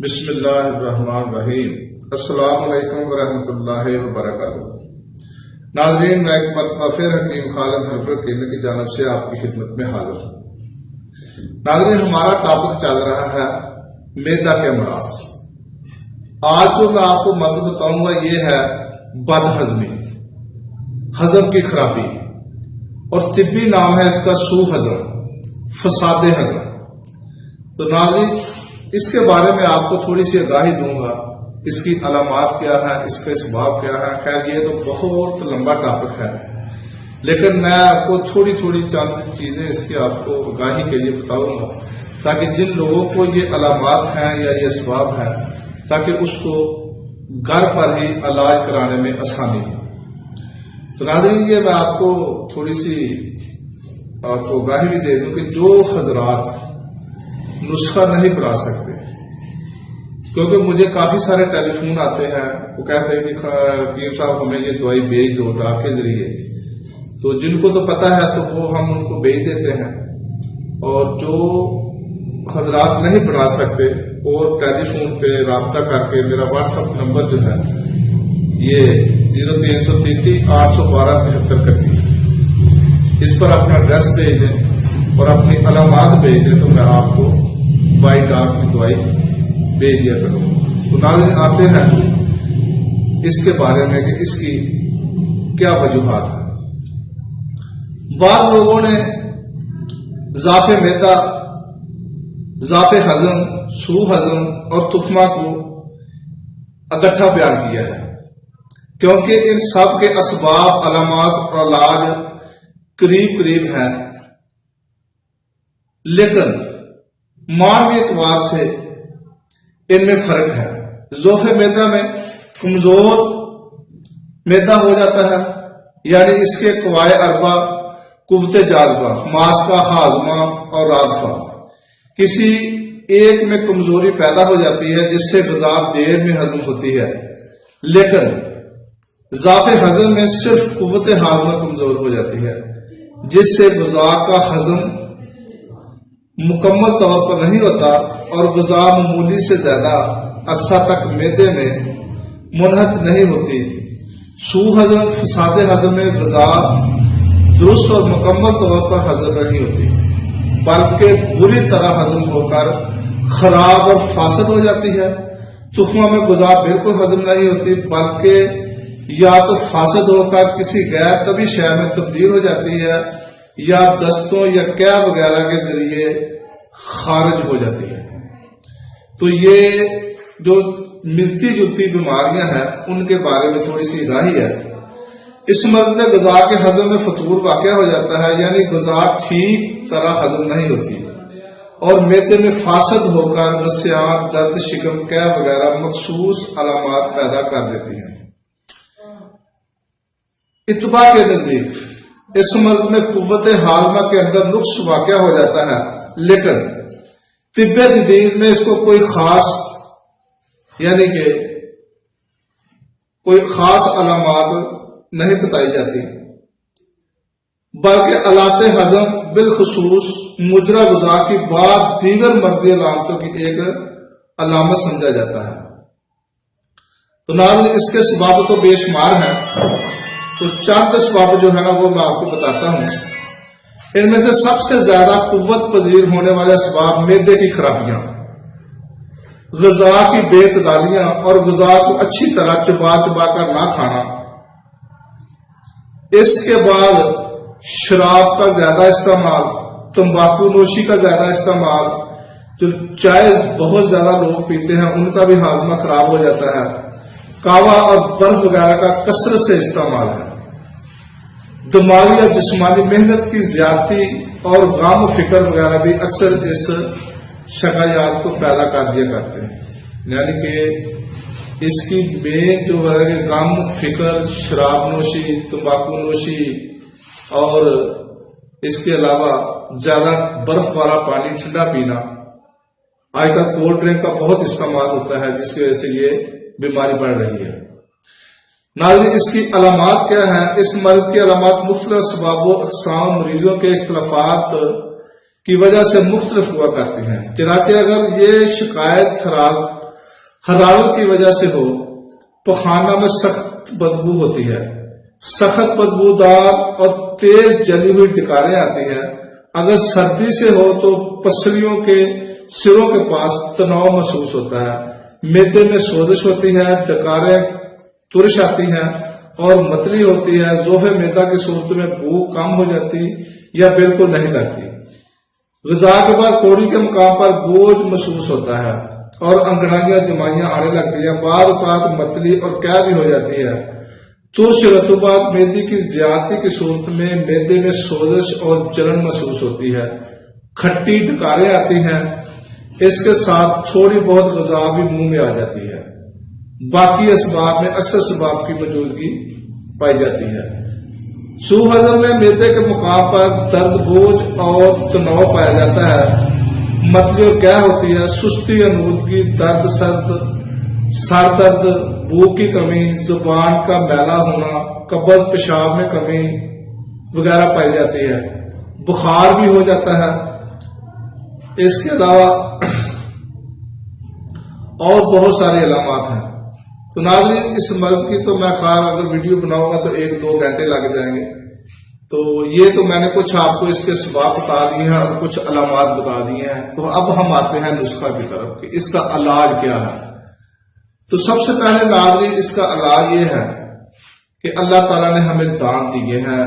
بسم اللہ الرحمن الرحیم۔ السلام علیکم ورحمۃ اللہ وبرکاتہ۔ ناظرین، میں ایک مرتبہ پھر حکیم خالد ہربل کلینک کی جانب سے آپ کی خدمت میں حاضر ہوں۔ ناظرین، ہمارا ٹاپک چل رہا ہے معدہ کے امراض۔ آج جو میں آپ کو موضوع بتاؤں گا یہ ہے بدہضمی، ہضم کی خرابی، اور طبی نام ہے اس کا سو ہضم، فساد ہضم۔ تو ناظرین، اس کے بارے میں آپ کو تھوڑی سی آگاہی دوں گا، اس کی علامات کیا ہے، اس کا اسباب کیا ہے۔ خیر یہ تو بہت لمبا ٹاپک ہے، لیکن میں آپ کو تھوڑی چند چیزیں اس کی آپ کو آگاہی کے لیے بتاؤں گا، تاکہ جن لوگوں کو یہ علامات ہیں یا یہ اسباب ہیں، تاکہ اس کو گھر پر ہی علاج کرانے میں آسانی ہو۔ تو ناظرین، یہ میں آپ کو تھوڑی سی آپ کو آگاہی بھی دے دوں کہ جو حضرات نسخہ نہیں بنا سکتے، کیونکہ مجھے کافی سارے ٹیلی فون آتے ہیں، وہ کہتے ہیں کہ حکیم صاحب ہمیں یہ دوائی بھیج دو ڈاک کے ذریعے، تو جن کو تو پتہ ہے تو وہ ہم ان کو بھیج دیتے ہیں، اور جو حضرات نہیں بنا سکتے وہ ٹیلی فون پہ رابطہ کر کے میرا واٹس ایپ نمبر جو ہے یہ 0333 812 73 اس پر اپنا ایڈریس بھیج دیں اور اپنی علامات بھیج دیں، تو میں آپ کو بائی ڈاک کی دوائی بھیج دیا کروں۔ تو ناظرین، آتے ہیں اس کے بارے میں کہ اس کی کیا وجوہات ہیں۔ بعض لوگوں نے ضعف معدہ، ضعف ہضم، سو ہضم اور تخمہ کو اکٹھا بیان کیا ہے، کیونکہ ان سب کے اسباب، علامات اور علاج قریب ہیں، لیکن معنوی اعتبار سے ان میں فرق ہے۔ ضعف معدہ میں کمزور معدہ ہو جاتا ہے، یعنی اس کے قوائے اربع، قوت جاذبہ، ماس کا ہاضمہ اور رادفہ، کسی ایک میں کمزوری پیدا ہو جاتی ہے جس سے غذا دیر میں ہضم ہوتی ہے، لیکن ضعف ہضم میں صرف قوت ہاضمہ کمزور ہو جاتی ہے، جس سے غذا کا ہضم مکمل طور پر نہیں ہوتا اور غذا معمولی سے زیادہ عرصہ تک معدے میں منحط نہیں ہوتی۔ سو ہضم، فساد ہضم میں غذا درست اور مکمل طور پر ہضم نہیں ہوتی، بلکہ بری طرح ہضم ہو کر خراب اور فاسد ہو جاتی ہے۔ تخمہ میں غذا بالکل ہضم نہیں ہوتی، بلکہ یا تو فاسد ہو کر کسی غیر طبی شے میں تبدیل ہو جاتی ہے، یا دستوں یا قے وغیرہ کے ذریعے خارج ہو جاتی ہے۔ تو یہ جو ملتی جلتی بیماریاں ہیں ان کے بارے میں تھوڑی سی آگاہی ہے۔ اس مرض میں غذا کے ہضم میں فتور واقع ہو جاتا ہے، یعنی غذا ٹھیک طرح ہضم نہیں ہوتی اور معدے میں فاسد ہو کر نسیان، درد، شکم، قے وغیرہ مخصوص علامات پیدا کر دیتی ہیں۔ اتباع کے نزدیک اس مرض میں قوت ہاضمہ کے اندر نقص واقع ہو جاتا ہے، لیکن طب جدید میں اس کو کوئی خاص یعنی کہ کوئی خاص علامات نہیں بتائی جاتی، بلکہ آلات ہضم بالخصوص مجرا غذا کی بعد دیگر مرضی علامتوں کی ایک علامت سمجھا جاتا ہے۔ تو ناظرین، اس کے اسباب تو بے شمار ہیں، تو چند اسباب جو ہے نا وہ میں آپ کو بتاتا ہوں۔ ان میں سے سب سے زیادہ قوت پذیر ہونے والے اسباب معدے کی خرابیاں، غذا کی بے اعتدالیاں اور غذا کو اچھی طرح چبا کر نہ کھانا، اس کے بعد شراب کا زیادہ استعمال، تمباکو نوشی کا زیادہ استعمال، جو چائے بہت زیادہ لوگ پیتے ہیں ان کا بھی ہاضمہ خراب ہو جاتا ہے، کہوہ اور برف وغیرہ کا کثرت سے استعمال ہے، دماغی یا جسمانی محنت کی زیادتی اور غم و فکر وغیرہ بھی اکثر اس شکایات کو پیدا کر دیا کرتے ہیں۔ یعنی کہ اس کی مین جو ہے غم، فکر، شراب نوشی، تمباکو نوشی، اور اس کے علاوہ زیادہ برف والا پانی ٹھنڈا پینا، آج کل کولڈ ڈرنک کا بہت استعمال ہوتا ہے جس کی وجہ سے یہ بیماری بڑھ رہی ہے۔ ناظرین، اس کی علامات کیا ہیں؟ اس مرض کی علامات مختلف اسباب و اقسام، مریضوں کے اختلافات کی وجہ سے مختلف ہوا کرتی ہیں۔ چنانچہ اگر یہ شکایت हरारत की वजह से हो, पखाना में सख्त बदबू होती है, सख्त बदबूदार और तेज जली हुई डकारें आती हैं। अगर सर्दी से हो तो पसलियों के सिरों के पास तनाव महसूस होता है, मैदे में सोजिश होती है, डकारें तुरश आती हैं और मतली होती है। ज़ोफ़े मैदा की सूरत में भूख कम हो जाती या बिल्कुल नहीं लगती। ग़िज़ा के बाद कोड़ी के मकाम पर बोझ महसूस होता है और अंगड़ाइयां जमाइयां आने लगती है। बाद औक़ात मतली और कै भी हो जाती है। तुरश रतूबात मैदे की ज्यादती की सूरत में मैदे में सोजिश और जलन महसूस होती है, खट्टी डकारें आती हैं। इसके साथ थोड़ी बहुत ग़िज़ा भी मुंह में आ जाती है। बाकी असबाब में अक्सर सबाब की मौजूदगी पाई जाती है। सूह हज़म में मैदे के मुकाम पर दर्द, बोझ और तनाव पाया जाता है। मतली और क्या होती है, सुस्ती, अनूदगी, दर्द, सर दर्द, भूख की कमी, जुबान का मैला होना, कब्ज़, पेशाब में कमी वगैरह पाई जाती है। बुखार भी हो जाता है। इसके अलावा और बहुत सारे अलामात हैं। तो नाज़रीन, इस मर्ज की तो मैं अगर वीडियो बनाऊंगा तो 1-2 घंटे लग जाएंगे। तो ये तो मैंने कुछ आपको इसके सबब बता दिए हैं और कुछ अलामात बता दिए हैं। तो अब हम आते हैं नुस्खा की तरफ कि इसका इलाज क्या है। तो सबसे पहले नाज़रीन, इसका इलाज ये है कि अल्लाह ताला ने हमें दांत दिए हैं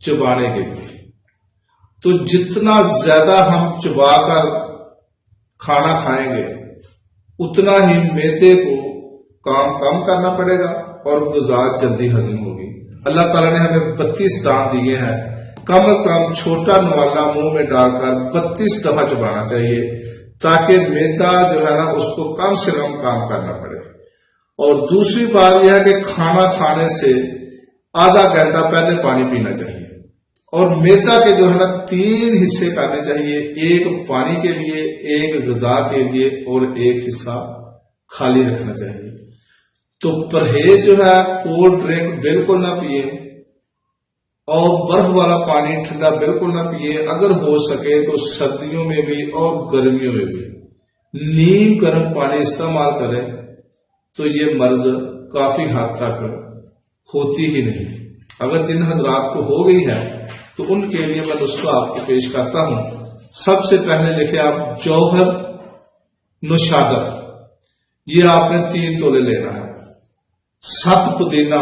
चबाने के लिए। तो जितना ज्यादा हम चबाकर खाना खाएंगे उतना ही मैदे को काम कम करना पड़ेगा और ग़िज़ा जल्दी हजम होगी। अल्लाह ताला ने हमें 32 दांत दिए हैं। कम से कम छोटा नवाला मुंह में डालकर 32 दफा चबाना चाहिए ताकि मैदा जो है ना उसको कम से कम काम करना पड़े। और दूसरी बात यह है कि खाना खाने से आधा घंटा पहले पानी पीना चाहिए। और मैदा के जो है ना 3 हिस्से करने चाहिए, एक पानी के लिए, एक ग़िज़ा के लिए और एक हिस्सा खाली रखना चाहिए। तो परहेज जो है, कोल्ड ड्रिंक बिल्कुल ना पिए और बर्फ वाला पानी ठंडा बिल्कुल ना पिए। अगर हो सके तो सर्दियों में भी और गर्मियों में भी नीम गर्म पानी इस्तेमाल करें तो ये मर्ज काफी हद तक होती ही नहीं। अगर जिन हजरात को हो गई है तो उनके लिए मैं नुस्खा आपको पेश करता हूं। सबसे पहले लिखे आप जौहर नुशादर, ये आपने 3 तोले लेना है। 7 पुदीना,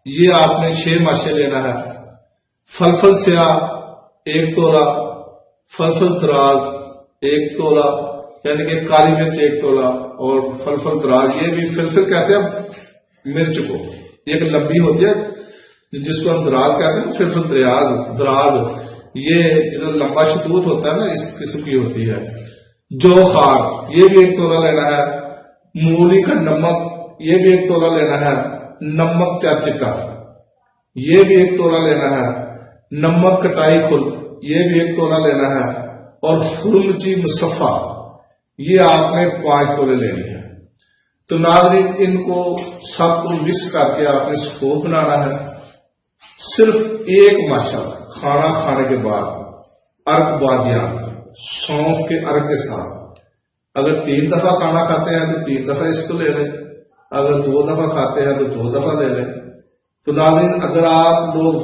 ये आपने 6 माशे लेना है। फलफल स्याह 1 तोला, फलफल दराज 1 तोला, यानी कि काली मिर्च 1 तोला और फलफल दराज, ये भी फिलफिल कहते हैं मिर्च को, एक लंबी होती है जिसको हम दराज कहते हैं, फिलफिल दराज, ये जितना लंबा शतूत होता है ना, इस किस्म की होती है। जौ खार, ये भी 1 तोला लेना है। मूली का नमक, ये भी 1 तोला लेना है। नमक चाचिटा, ये भी 1 तोला लेना है। नमक कटाई खुर्द, ये भी 1 तोला लेना है। और हुरमची मुसफ़ा, ये आपने 5 तोले लेनी है। तो नाज़रीन, इनको सबको मिक्स करके आपने सूप बनाना है। सिर्फ 1 माशा खाना खाने के बाद अर्क बादियान, सौंफ के अर्क के साथ, अगर 3 दफा खाना खाते हैं तो 3 दफा इसको ले लें, अगर 2 दफा खाते हैं तो 2 दफा ले लें। तो नाज़रीन, अगर आप लोग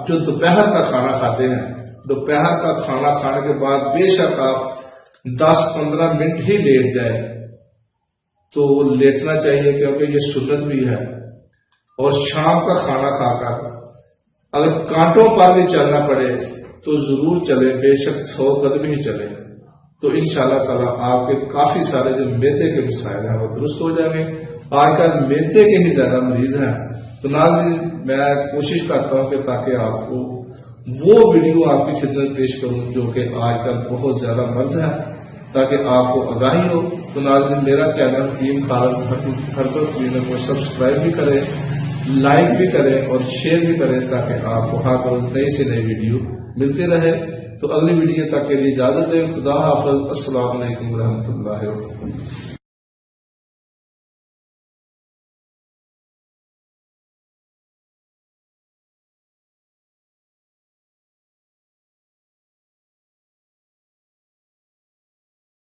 जो दोपहर का खाना खाते हैं, दोपहर का खाना खाने के बाद बेशक आप 10-15 मिनट ही लेट जाए तो लेटना चाहिए, क्योंकि ये सुन्नत भी है। और शाम का खाना खाकर अगर कांटों पर भी चलना पड़े तो जरूर चले, बेशक 100 कदम ही चले, तो इंशाअल्लाह ताला आपके काफी सारे जो मैदे के मसाइल हैं वो दुरुस्त हो जाएंगे। आजकल मैदे के ही ज्यादा मरीज हैं। तो नाज़रीन, मैं कोशिश करता हूं कि ताकि आपको वो वीडियो आपकी खिदमत पेश करूं जो कि आजकल बहुत ज्यादा मर्ज है, ताकि आपको आगाही हो। तो नाज़रीन, मेरा चैनल हकीम खालिद हर्बल क्लीनिक को सब्सक्राइब भी करें, लाइक भी करें और शेयर भी करें, ताकि आपको हर रोज नई से नई वीडियो मिलते रहे। तो अगली वीडियो तक के लिए इजाजत दें। खुदा हाफिज़। अस्सलाम वालेकुम रहमतुल्लाहि व बरकातहू।